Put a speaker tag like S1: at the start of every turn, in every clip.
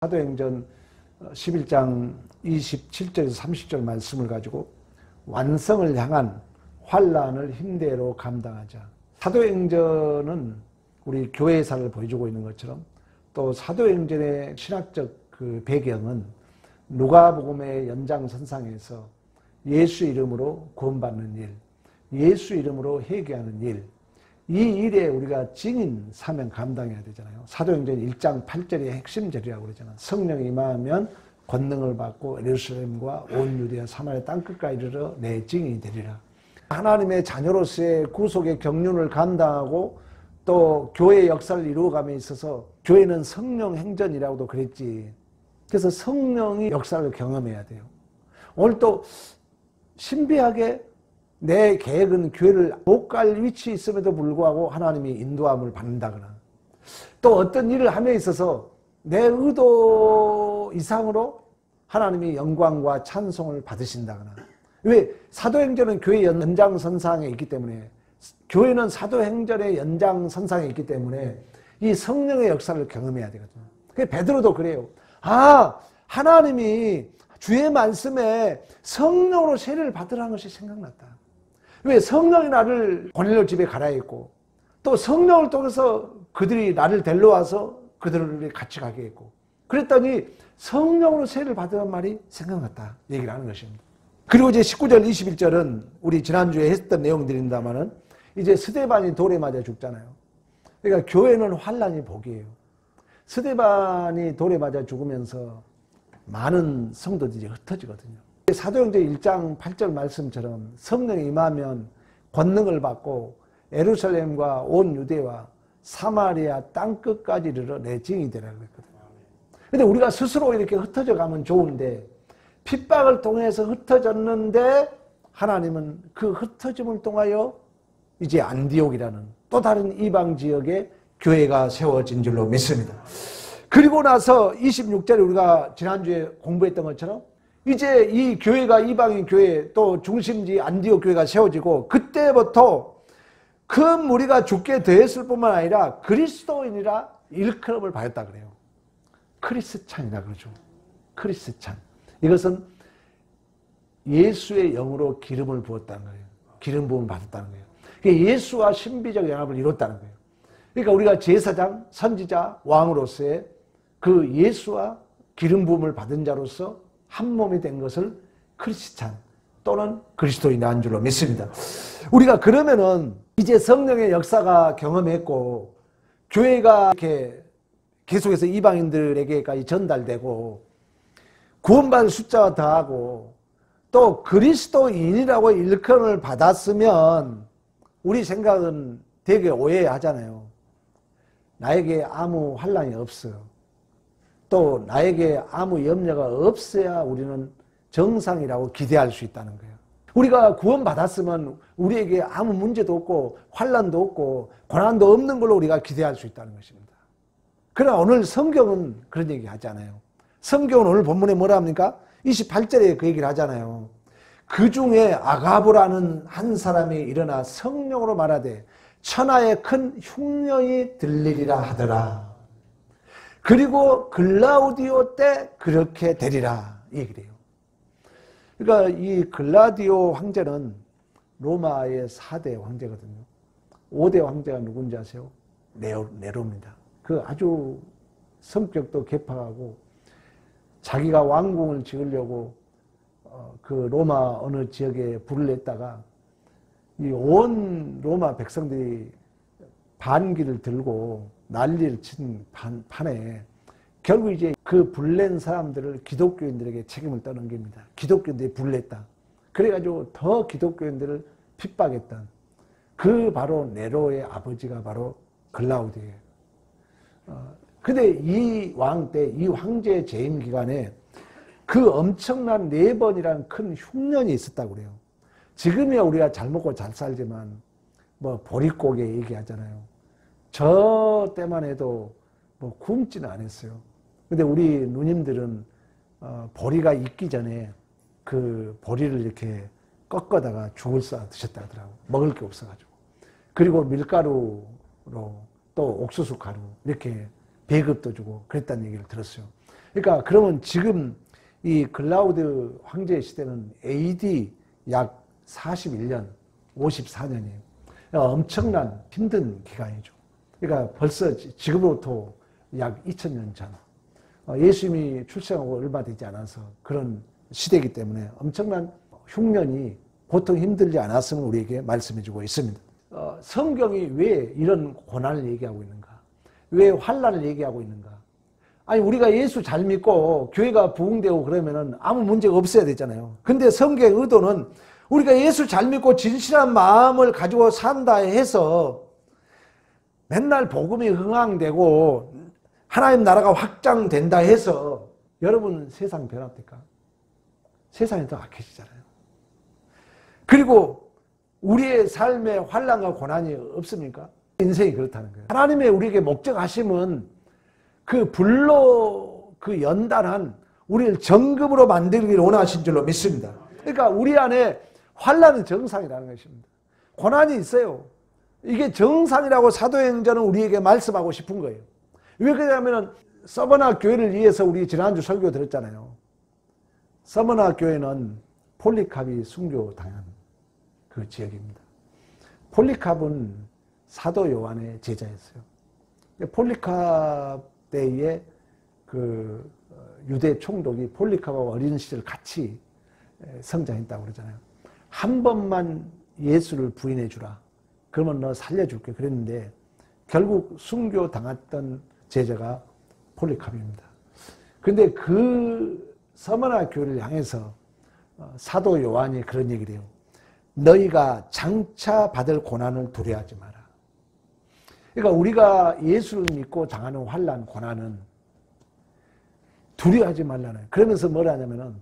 S1: 사도행전 11장 27절에서 30절 말씀을 가지고 완성을 향한 환난을 힘대로 감당하자. 사도행전은 우리 교회사를 보여주고 있는 것처럼 또 사도행전의 신학적 그 배경은 누가복음의 연장선상에서 예수 이름으로 구원받는 일, 예수 이름으로 회개하는 일, 이 일에 우리가 증인 사명 감당해야 되잖아요. 사도행전 1장 8절의 핵심절이라고 그러잖아요. 성령이 임하면 권능을 받고 예루살렘과 온 유대와 사마리아 땅끝까지 이르러 내 증인이 되리라. 하나님의 자녀로서의 구속의 경륜을 감당하고 또 교회의 역사를 이루어감에 있어서 교회는 성령 행전이라고도 그랬지. 그래서 성령이 역사를 경험해야 돼요. 오늘 또 신비하게 내 계획은 교회를 못 갈 위치에 있음에도 불구하고 하나님이 인도함을 받는다거나 또 어떤 일을 함에 있어서 내 의도 이상으로 하나님이 영광과 찬송을 받으신다거나. 왜? 사도행전은 교회 연장선상에 있기 때문에, 교회는 사도행전의 연장선상에 있기 때문에 이 성령의 역사를 경험해야 되거든요. 베드로도 그래요. 하나님이 주의 말씀에 성령으로 세례를 받으라는 것이 생각났다. 왜? 성령이 나를 고넬료 집에 가라 했고 또 성령을 통해서 그들이 나를 데려와서 그들을 같이 가게 했고 그랬더니 성령으로 세례를 받으라는 말이 생각났다 얘기를 하는 것입니다. 그리고 이제 19절 21절은 우리 지난주에 했던 내용들입니다만은 이제 스데반이 돌에 맞아 죽잖아요. 그러니까 교회는 환난이 복이에요. 스데반이 돌에 맞아 죽으면서 많은 성도들이 흩어지거든요. 사도행전 1장 8절 말씀처럼 성령이 임하면 권능을 받고 예루살렘과 온 유대와 사마리아 땅끝까지 이르러 내 증인이 되라고 했거든요. 근데 우리가 스스로 이렇게 흩어져 가면 좋은데 핍박을 통해서 흩어졌는데 하나님은 그 흩어짐을 통하여 이제 안디옥이라는 또 다른 이방 지역에 교회가 세워진 줄로 믿습니다. 그리고 나서 26절에 우리가 지난주에 공부했던 것처럼 이제 이 교회가 이방인 교회 또 중심지 안디옥 교회가 세워지고 그때부터 그 무리가 죽게 되었을 뿐만 아니라 그리스도인이라 일컬음을 받았다 그래요. 크리스찬이라 그러죠. 크리스찬. 이것은 예수의 영으로 기름을 부었다는 거예요. 기름 부음을 받았다는 거예요. 예수와 신비적 연합을 이뤘다는 거예요. 그러니까 우리가 제사장, 선지자, 왕으로서의 그 예수와 기름 부음을 받은 자로서 한 몸이 된 것을 크리스찬 또는 그리스도인이라는 줄로 믿습니다. 우리가 그러면은 이제 성령의 역사가 경험했고 교회가 이렇게 계속해서 이방인들에게까지 전달되고 구원받을 숫자가 더하고 또 그리스도인이라고 일컬음을 받았으면 우리 생각은 되게 오해하잖아요. 나에게 아무 환난이 없어요. 또 나에게 아무 염려가 없어야 우리는 정상이라고 기대할 수 있다는 거예요. 우리가 구원받았으면 우리에게 아무 문제도 없고 환난도 없고 고난도 없는 걸로 우리가 기대할 수 있다는 것입니다. 그러나 오늘 성경은 그런 얘기 하잖아요. 성경은 오늘 본문에 뭐라 합니까? 28절에 그 얘기를 하잖아요. 그 중에 아가브라는 한 사람이 일어나 성령으로 말하되 천하에 큰 흉년이 들리리라 하더라. 그리고 글라우디오 때 그렇게 되리라 이 얘기를 해요. 그러니까 이 글라디오 황제는 로마의 4대 황제거든요. 5대 황제가 누군지 아세요? 네로입니다. 그 아주 성격도 개팍하고 자기가 왕궁을 지으려고 그 로마 어느 지역에 불을 냈다가 이 온 로마 백성들이 반기를 들고 난리를 친 판에 결국 이제 그 불낸 사람들을 기독교인들에게 책임을 떠넘깁니다. 기독교인들이 불냈다. 그래가지고 더 기독교인들을 핍박했던 그 바로 네로의 아버지가 바로 글라우디예요. 근데 이 왕 때, 이 황제의 재임 기간에 그 엄청난 4번이라는 큰 흉년이 있었다고 그래요. 지금이야 우리가 잘 먹고 잘 살지만 뭐 보릿고개 얘기하잖아요. 저 때만 해도 뭐 굶지는 않았어요. 근데 우리 누님들은 보리가 익기 전에 그 보리를 이렇게 꺾어다가 죽을 쏴 드셨다 하더라고. 먹을 게 없어가지고. 그리고 밀가루로 또 옥수수 가루 이렇게 배급도 주고 그랬다는 얘기를 들었어요. 그러니까 그러면 지금 이 클라우드 황제의 시대는 AD 약 41년, 54년이에요. 엄청난 힘든 기간이죠. 그러니까 벌써 지금부터 약 2000년 전, 예수님이 출생하고 얼마 되지 않아서 그런 시대이기 때문에 엄청난 흉년이 보통 힘들지 않았음을 우리에게 말씀해주고 있습니다. 성경이 왜 이런 고난을 얘기하고 있는가? 왜 환난을 얘기하고 있는가? 아니, 우리가 예수 잘 믿고 교회가 부흥되고 그러면은 아무 문제가 없어야 되잖아요. 근데 성경의 의도는 우리가 예수 잘 믿고 진실한 마음을 가지고 산다 해서 맨날 복음이 흥황되고 하나님 나라가 확장된다 해서 여러분 세상 변합니까? 세상이 더 악해지잖아요. 그리고 우리의 삶에 환난과 고난이 없습니까? 인생이 그렇다는 거예요. 하나님의 우리에게 목적하심은 그 불로 그 연단한 우리를 정금으로 만들기를 원하신 줄로 믿습니다. 그러니까 우리 안에 환난은 정상이라는 것입니다. 고난이 있어요. 이게 정상이라고 사도행전은 우리에게 말씀하고 싶은 거예요. 왜 그러냐면 서머나 교회를 위해서 우리 지난주 설교 들었잖아요. 서머나 교회는 폴리캅이 순교당한 그 지역입니다. 폴리캅은 사도 요한의 제자였어요. 폴리캅 때에 그 유대 총독이 폴리캅하고 어린 시절 같이 성장했다고 그러잖아요. 한 번만 예수를 부인해 주라. 그러면 너 살려줄게. 그랬는데 결국 순교 당했던 제자가 폴리캅입니다. 그런데 그 서머나 교회를 향해서 사도 요한이 그런 얘기를 해요. 너희가 장차 받을 고난을 두려워하지 마라. 그러니까 우리가 예수를 믿고 당하는 환난, 고난은 두려워하지 말라는. 그러면서 뭘 하냐면은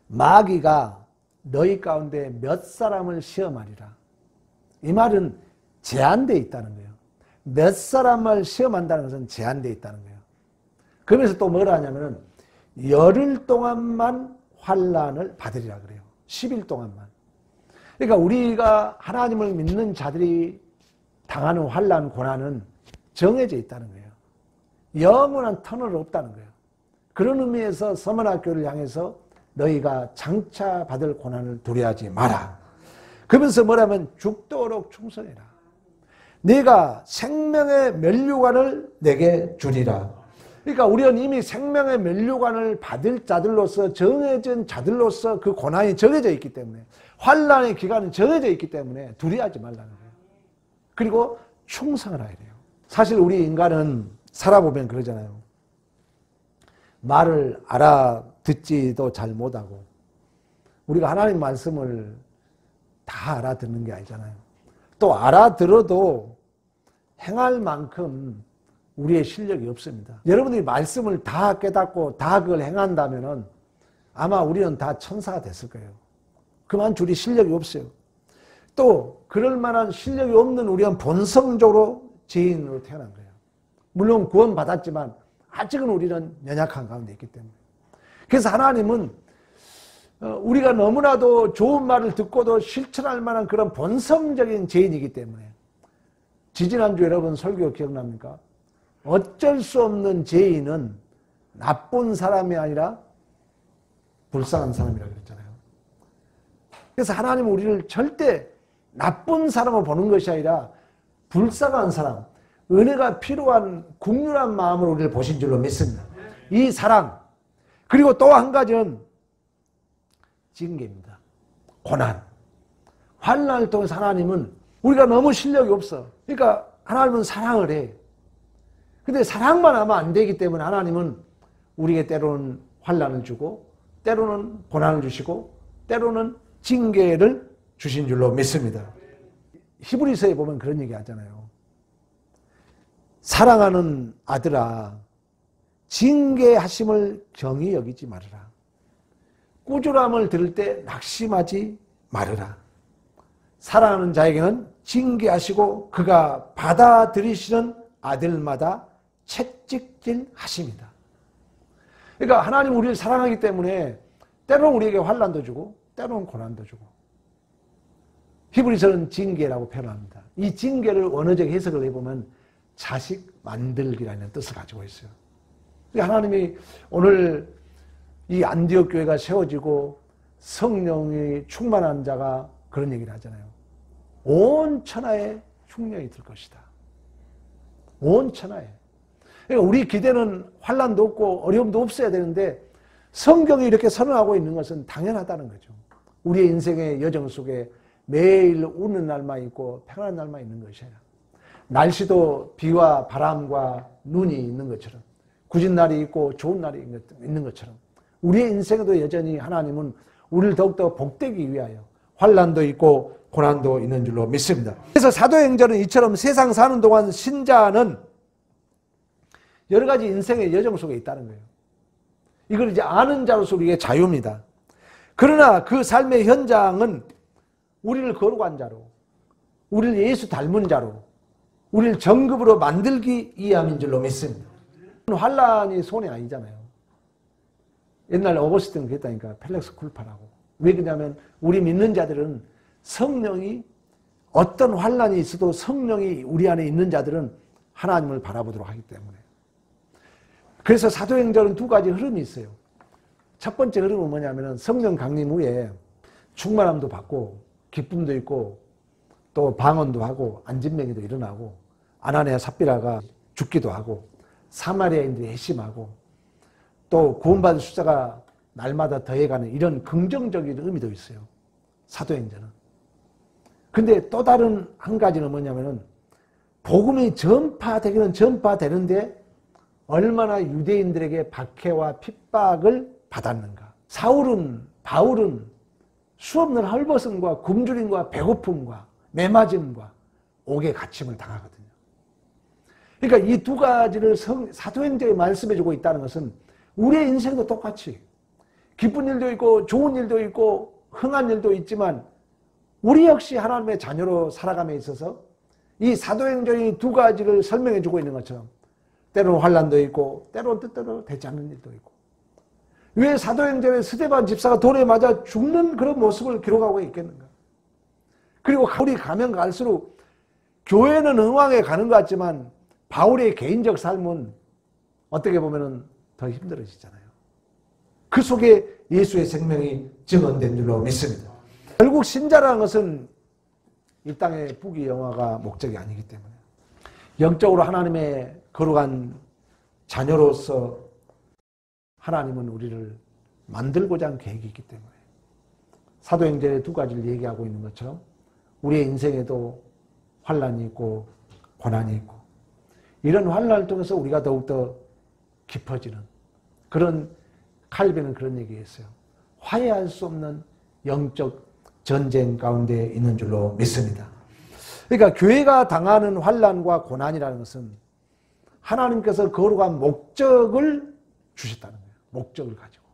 S1: 마귀가 너희 가운데 몇 사람을 시험하리라. 이 말은 제한되어 있다는 거예요. 몇 사람을 시험한다는 것은 제한되어 있다는 거예요. 그러면서 또 뭘 하냐면은 열흘 동안만 환난을 받으리라 그래요. 10일 동안만. 그러니까 우리가 하나님을 믿는 자들이 당하는 환난, 고난은 정해져 있다는 거예요. 영원한 터널 없다는 거예요. 그런 의미에서 서머나 교회를 향해서 너희가 장차 받을 고난을 두려워하지 마라. 그러면서 뭐라면 죽도록 충성해라. 네가 생명의 면류관을 내게 주리라. 그러니까 우리는 이미 생명의 면류관을 받을 자들로서 정해진 자들로서 그 고난이 정해져 있기 때문에 환난의 기간은 정해져 있기 때문에 두려워하지 말라는 거예요. 그리고 충성을 해야 돼요. 사실 우리 인간은 살아보면 그러잖아요. 말을 알아듣지도 잘 못하고 우리가 하나님 말씀을 다 알아듣는 게 아니잖아요. 또 알아들어도 행할 만큼 우리의 실력이 없습니다. 여러분들이 말씀을 다 깨닫고 다 그걸 행한다면은 아마 우리는 다 천사가 됐을 거예요. 그만 우리 실력이 없어요. 또 그럴 만한 실력이 없는 우리는 본성적으로 죄인으로 태어난 거예요. 물론 구원받았지만 아직은 우리는 연약한 가운데 있기 때문에. 그래서 하나님은 우리가 너무나도 좋은 말을 듣고도 실천할 만한 그런 본성적인 죄인이기 때문에 지지난주 여러분 설교 기억납니까? 어쩔 수 없는 죄인은 나쁜 사람이 아니라 불쌍한 사람이라고 그랬잖아요. 그래서 하나님은 우리를 절대 나쁜 사람으로 보는 것이 아니라 불쌍한 사람, 은혜가 필요한 국률한 마음으로 우리를 보신 줄로 믿습니다. 이 사랑, 그리고 또 한 가지는 징계입니다. 고난. 환난을 통해서 하나님은 우리가 너무 실력이 없어. 그러니까 하나님은 사랑을 해. 근데 사랑만 하면 안 되기 때문에 하나님은 우리에게 때로는 환난을 주고 때로는 고난을 주시고 때로는 징계를 주신 줄로 믿습니다. 히브리서에 보면 그런 얘기 하잖아요. 사랑하는 아들아, 징계하심을 경히 여기지 말아라. 꾸준함을 들을 때 낙심하지 말아라. 사랑하는 자에게는 징계하시고 그가 받아들이시는 아들마다 채찍질 하십니다. 그러니까 하나님 우리를 사랑하기 때문에 때로는 우리에게 환난도 주고 때로는 고난도 주고. 히브리서는 징계라고 표현합니다. 이 징계를 원어적 해석을 해보면 자식 만들기라는 뜻을 가지고 있어요. 하나님이 오늘 이 안디옥 교회가 세워지고 성령이 충만한 자가 그런 얘기를 하잖아요. 온 천하에 흉년이 들 것이다. 온 천하에. 그러니까 우리 기대는 환난도 없고 어려움도 없어야 되는데 성경이 이렇게 선언하고 있는 것은 당연하다는 거죠. 우리의 인생의 여정 속에 매일 우는 날만 있고 평안한 날만 있는 것이에요. 날씨도 비와 바람과 눈이 있는 것처럼 굳은 날이 있고 좋은 날이 있는 것처럼 우리의 인생에도 여전히 하나님은 우리를 더욱더 복되기 위하여 환난도 있고 고난도 있는 줄로 믿습니다. 그래서 사도행전은 이처럼 세상 사는 동안 신자는 여러 가지 인생의 여정 속에 있다는 거예요. 이걸 이제 아는 자로서 우리의 자유입니다. 그러나 그 삶의 현장은 우리를 거룩한 자로, 우리를 예수 닮은 자로, 우리를 정급으로 만들기 위함인 줄로 믿습니다. 환란이 손해 아니잖아요. 옛날 오거스틴은 그랬다니까. 펠렉스 쿨파라고. 왜 그러냐면 우리 믿는 자들은 성령이 어떤 환란이 있어도 성령이 우리 안에 있는 자들은 하나님을 바라보도록 하기 때문에. 그래서 사도행전은 두 가지 흐름이 있어요. 첫 번째 흐름은 뭐냐면 성령 강림 후에 충만함도 받고 기쁨도 있고 또 방언도 하고 안진병이도 일어나고 아나니아 삽비라가 죽기도 하고 사마리아인들이 회심하고 또 구원받은 숫자가 날마다 더해가는 이런 긍정적인 의미도 있어요. 사도행전은. 근데 또 다른 한 가지는 뭐냐면은 복음이 전파되기는 전파되는데 얼마나 유대인들에게 박해와 핍박을 받았는가. 바울은 수없는 헐벗음과 굶주림과 배고픔과 매맞음과 옥에 갇힘을 당하거든요. 그러니까 이 두 가지를 사도행전에 말씀해주고 있다는 것은 우리의 인생도 똑같이 기쁜 일도 있고 좋은 일도 있고 흥한 일도 있지만 우리 역시 하나님의 자녀로 살아감에 있어서 이 사도행전이 두 가지를 설명해주고 있는 것처럼 때로는 환난도 있고 때로는 뜻대로 되지 않는 일도 있고 왜 사도행전에 스데반 집사가 돌에 맞아 죽는 그런 모습을 기록하고 있겠는가. 그리고 바울이 가면 갈수록 교회는 흥왕에 가는 것 같지만 바울의 개인적 삶은 어떻게 보면 더 힘들어지잖아요. 그 속에 예수의 생명이 증언된 줄로 믿습니다. 결국 신자라는 것은 이 땅의 부귀영화가 목적이 아니기 때문에 영적으로 하나님의 거룩한 자녀로서 하나님은 우리를 만들고자 하는 계획이 있기 때문에 사도행전의 두 가지를 얘기하고 있는 것처럼 우리의 인생에도 환난이 있고 고난이 있고 이런 환난을 통해서 우리가 더욱더 깊어지는 그런 칼빈은 그런 얘기했어요. 화해할 수 없는 영적 전쟁 가운데 있는 줄로 믿습니다. 그러니까 교회가 당하는 환난과 고난이라는 것은 하나님께서 거룩한 목적을 주셨다는 거예요. 목적을 가지고.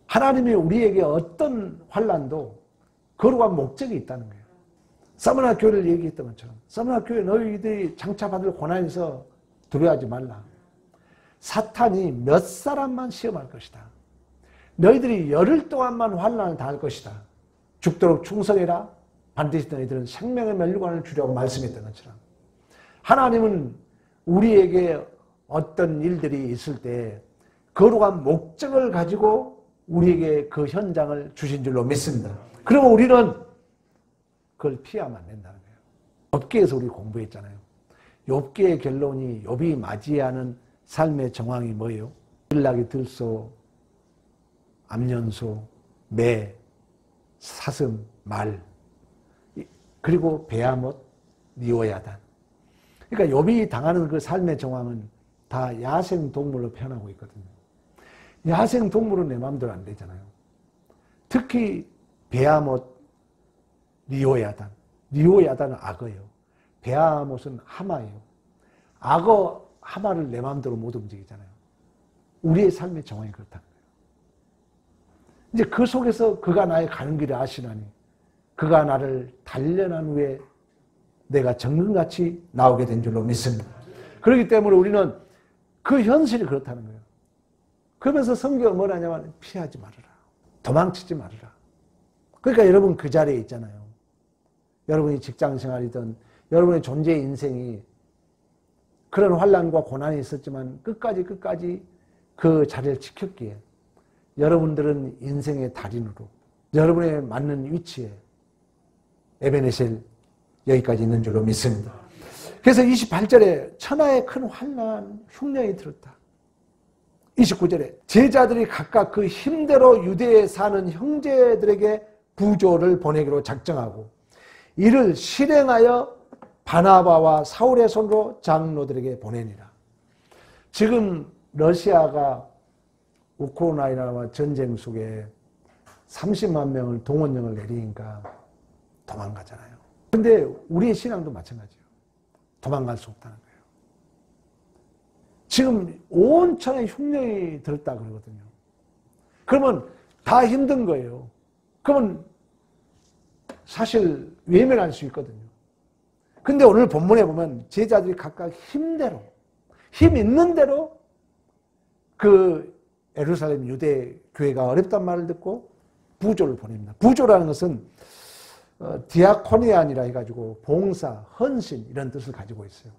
S1: 하나님이 우리에게 어떤 환난도 거룩한 목적이 있다는 거예요. 서머나 교회를 얘기했던 것처럼 서머나 교회 너희들이 장차받을 고난에서 두려워하지 말라. 사탄이 몇 사람만 시험할 것이다. 너희들이 열흘 동안만 환난을 당할 것이다. 죽도록 충성해라. 반드시 너희들은 생명의 멸류관을 주려고 말씀했던 것처럼 하나님은 우리에게 어떤 일들이 있을 때 거룩한 목적을 가지고 우리에게 그 현장을 주신 줄로 믿습니다. 그러면 우리는 그걸 피하면 안 된다는 거예요. 욥기에서 우리 공부했잖아요. 욥기의 결론이 욥이 맞이하는 삶의 정황이 뭐예요? 일락이 들소, 암연소, 매, 사슴, 말, 그리고 베아못, 니오야단. 그러니까 욥이 당하는 그 삶의 정황은 다 야생 동물로 표현하고 있거든요. 야생 동물은 내 마음대로 안 되잖아요. 특히 베아못, 니오야단. 니오야단은 악어예요. 베아못은 하마예요. 악어, 하마를 내 마음대로 못 움직이잖아요. 우리의 삶의 정황이 그렇다는 거예요. 이제 그 속에서 그가 나의 가는 길을 아시나니 그가 나를 단련한 후에 내가 정금같이 나오게 된 줄로 믿습니다. 그렇기 때문에 우리는 그 현실이 그렇다는 거예요. 그러면서 성경은 뭐라냐면 피하지 말아라. 도망치지 말아라. 그러니까 여러분 그 자리에 있잖아요. 여러분이 직장생활이든 여러분의 존재의 인생이 그런 환난과 고난이 있었지만 끝까지 그 자리를 지켰기에 여러분들은 인생의 달인으로 여러분의 맞는 위치에 에베네셀 여기까지 있는 줄로 믿습니다. 그래서 28절에 천하의 큰 환난 흉년이 들었다. 29절에 제자들이 각각 그 힘대로 유대에 사는 형제들에게 부조를 보내기로 작정하고 이를 실행하여 바나바와 사울의 손으로 장로들에게 보내니라. 지금 러시아가 우크라이나와 전쟁 속에 30만 명을 동원령을 내리니까 도망가잖아요. 근데 우리의 신앙도 마찬가지예요. 도망갈 수 없다는 거예요. 지금 온 천하에 흉년이 들었다 그러거든요. 그러면 다 힘든 거예요. 그러면 사실 외면할 수 있거든요. 근데 오늘 본문에 보면 제자들이 각각 힘대로, 힘 있는 대로 그 예루살렘 유대 교회가 어렵단 말을 듣고 부조를 보냅니다. 부조라는 것은 디아코니안이라 해가지고 봉사, 헌신 이런 뜻을 가지고 있어요.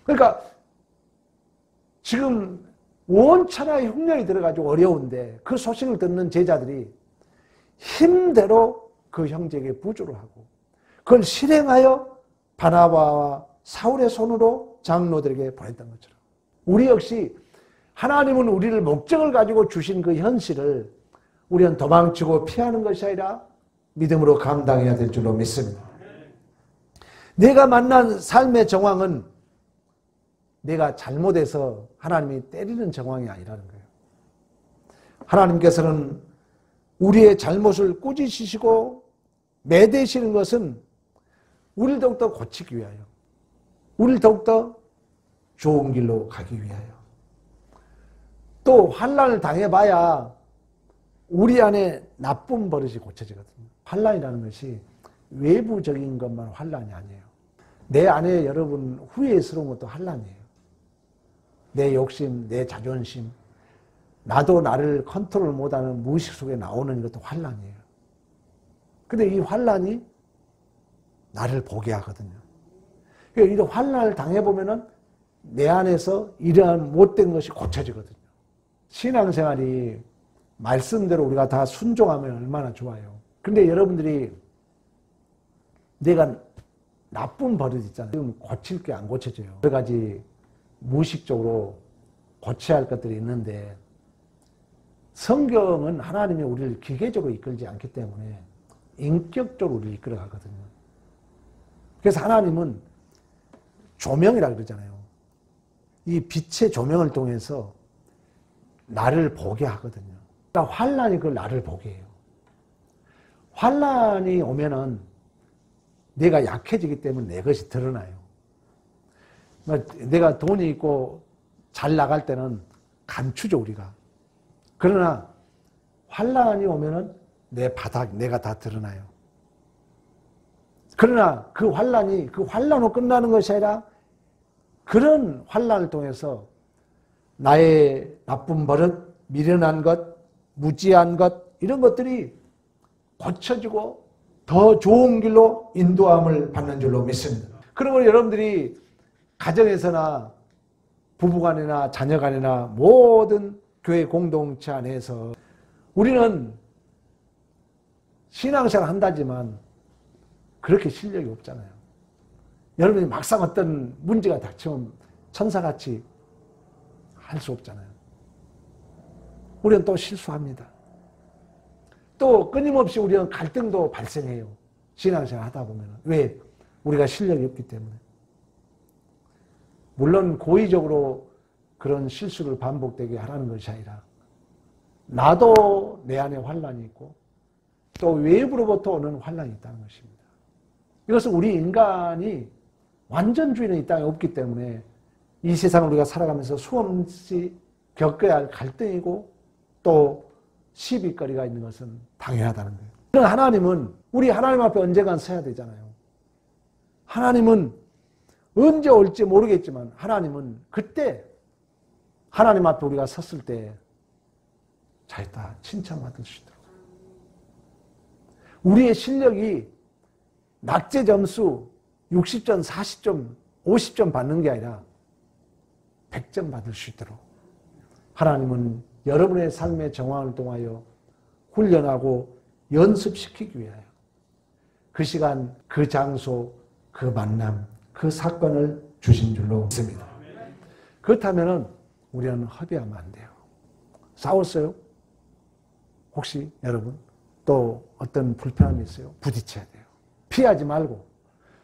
S1: 그러니까 지금 온 천하에 흉년이 들어가지고 어려운데 그 소식을 듣는 제자들이 힘대로 그 형제에게 부조를 하고 그걸 실행하여 바나바와 사울의 손으로 장로들에게 보냈던 것처럼 우리 역시 하나님은 우리를 목적을 가지고 주신 그 현실을 우리는 도망치고 피하는 것이 아니라 믿음으로 감당해야 될 줄로 믿습니다. 내가 만난 삶의 정황은 내가 잘못해서 하나님이 때리는 정황이 아니라는 거예요. 하나님께서는 우리의 잘못을 꾸짖으시고 매대시는 것은 우리를 더욱더 고치기 위하여, 우리를 더욱더 좋은 길로 가기 위하여, 또 환난을 당해봐야 우리 안에 나쁜 버릇이 고쳐지거든요. 환난이라는 것이 외부적인 것만 환난이 아니에요. 내 안에 여러분 후회스러운 것도 환난이에요. 내 욕심, 내 자존심, 나도 나를 컨트롤 못하는 무의식 속에 나오는 것도 환난이에요. 근데 이 환난이 나를 보게 하거든요. 그러니까 이 환난을 당해보면은 내 안에서 이러한 못된 것이 고쳐지거든요. 신앙생활이 말씀대로 우리가 다 순종하면 얼마나 좋아요. 근데 여러분들이 내가 나쁜 버릇 있잖아요. 지금 고칠 게 안 고쳐져요. 여러 가지 무의식적으로 고쳐야 할 것들이 있는데 성경은 하나님이 우리를 기계적으로 이끌지 않기 때문에 인격적으로 우리를 이끌어 가거든요. 그래서 하나님은 조명이라 그러잖아요. 이 빛의 조명을 통해서 나를 보게 하거든요. 그러니까 환난이 그걸 나를 보게 해요. 환난이 오면은 내가 약해지기 때문에 내 것이 드러나요. 내가 돈이 있고 잘 나갈 때는 감추죠, 우리가. 그러나 환난이 오면은 내 바닥, 내가 다 드러나요. 그러나 그 환난으로 끝나는 것이 아니라 그런 환난을 통해서 나의 나쁜 버릇, 미련한 것, 무지한 것 이런 것들이 고쳐지고 더 좋은 길로 인도함을 받는 줄로 믿습니다. 그러므로 여러분들이 가정에서나 부부간이나 자녀간이나 모든 교회 공동체 안에서 우리는 신앙생활 한다지만 그렇게 실력이 없잖아요. 여러분이 막상 어떤 문제가 닥치면 천사같이 할 수 없잖아요. 우리는 또 실수합니다. 또 끊임없이 우리는 갈등도 발생해요. 신앙생활 하다 보면. 왜? 우리가 실력이 없기 때문에. 물론 고의적으로 그런 실수를 반복되게 하라는 것이 아니라 나도 내 안에 환난이 있고 또 외부로부터 오는 환난이 있다는 것입니다. 이것은 우리 인간이 완전주의는 이 땅에 없기 때문에 이 세상을 우리가 살아가면서 수없이 겪어야 할 갈등이고 또 시비거리가 있는 것은 당연하다는 거예요. 그러나 하나님은 우리 하나님 앞에 언젠간 서야 되잖아요. 하나님은 언제 올지 모르겠지만 하나님은 그때 하나님 앞에 우리가 섰을 때 잘했다 칭찬받을 수 있도록 우리의 실력이 낙제 점수 60점, 40점, 50점 받는 게 아니라 100점 받을 수 있도록 하나님은 여러분의 삶의 정황을 통하여 훈련하고 연습시키기 위하여 그 시간, 그 장소, 그 만남, 그 사건을 주신 줄로 믿습니다. 그렇다면 우리는 허비하면 안 돼요. 싸웠어요? 혹시 여러분 또 어떤 불편함이 있어요? 부딪혀야 돼요. 피하지 말고.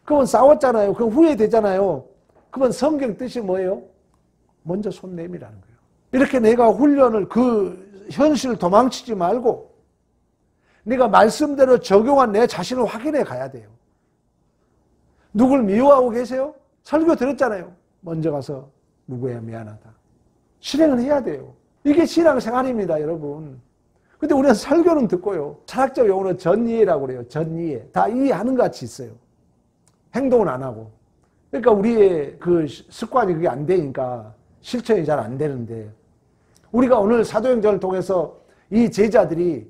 S1: 그건 싸웠잖아요. 그건 후회되잖아요. 그건 성경 뜻이 뭐예요? 먼저 손 내밀라는 거예요. 이렇게 내가 훈련을 그 현실을 도망치지 말고 네가 말씀대로 적용한 내 자신을 확인해 가야 돼요. 누굴 미워하고 계세요? 설교 들었잖아요. 먼저 가서 누구야 미안하다. 실행을 해야 돼요. 이게 신앙생활입니다, 여러분. 근데 우리는 설교는 듣고요. 철학적 용어로 전이해라고 그래요. 전이해. 다 이해하는 것 같이 있어요. 행동은 안 하고. 그러니까 우리의 그 습관이 그게 안 되니까 실천이 잘 안 되는데 우리가 오늘 사도행전을 통해서 이 제자들이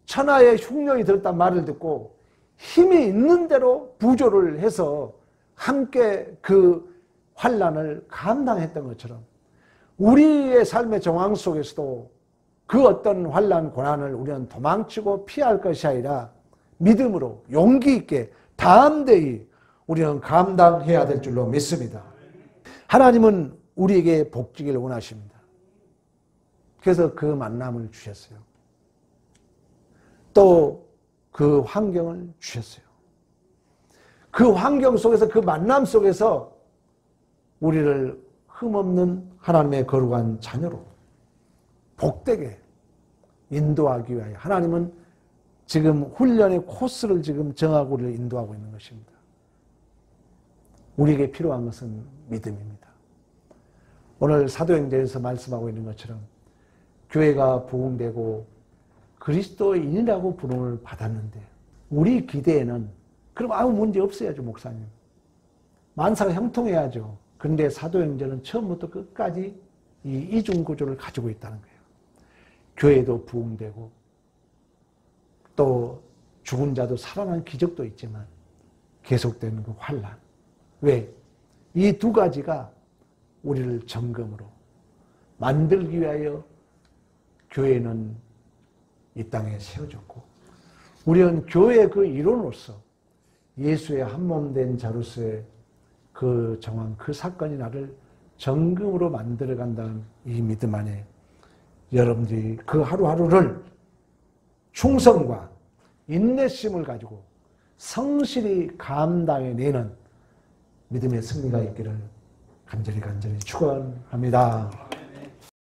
S1: 천하의 흉년이 들었단 말을 듣고 힘이 있는 대로 부조를 해서 함께 그 환난을 감당했던 것처럼 우리의 삶의 정황 속에서도 그 어떤 환난, 고난을 우리는 도망치고 피할 것이 아니라 믿음으로 용기 있게 담대히 우리는 감당해야 될 줄로 믿습니다. 하나님은 우리에게 복지기를 원하십니다. 그래서 그 만남을 주셨어요. 또 그 환경을 주셨어요. 그 환경 속에서 그 만남 속에서 우리를 흠없는 하나님의 거룩한 자녀로 복되게 인도하기 위하여 하나님은 지금 훈련의 코스를 지금 정하고 우리를 인도하고 있는 것입니다. 우리에게 필요한 것은 믿음입니다. 오늘 사도행전에서 말씀하고 있는 것처럼 교회가 부흥되고 그리스도인이라고 부름을 받았는데 우리 기대에는 그럼 아무 문제 없어야죠, 목사님. 만사가 형통해야죠. 그런데 사도행전은 처음부터 끝까지 이 이중구조를 가지고 있다는 거예요. 교회도 부흥되고 또 죽은 자도 살아난 기적도 있지만 계속되는 그 환난. 왜? 이 두 가지가 우리를 점검으로 만들기 위하여 교회는 이 땅에 세워졌고 우리는 교회의 그 일원으로서 예수의 한몸된 자로서의 그 정황, 그 사건이 나를 정금으로 만들어간다는 이 믿음 안에 여러분들이 그 하루하루를 충성과 인내심을 가지고 성실히 감당해내는 믿음의 승리가 있기를 간절히 축원합니다.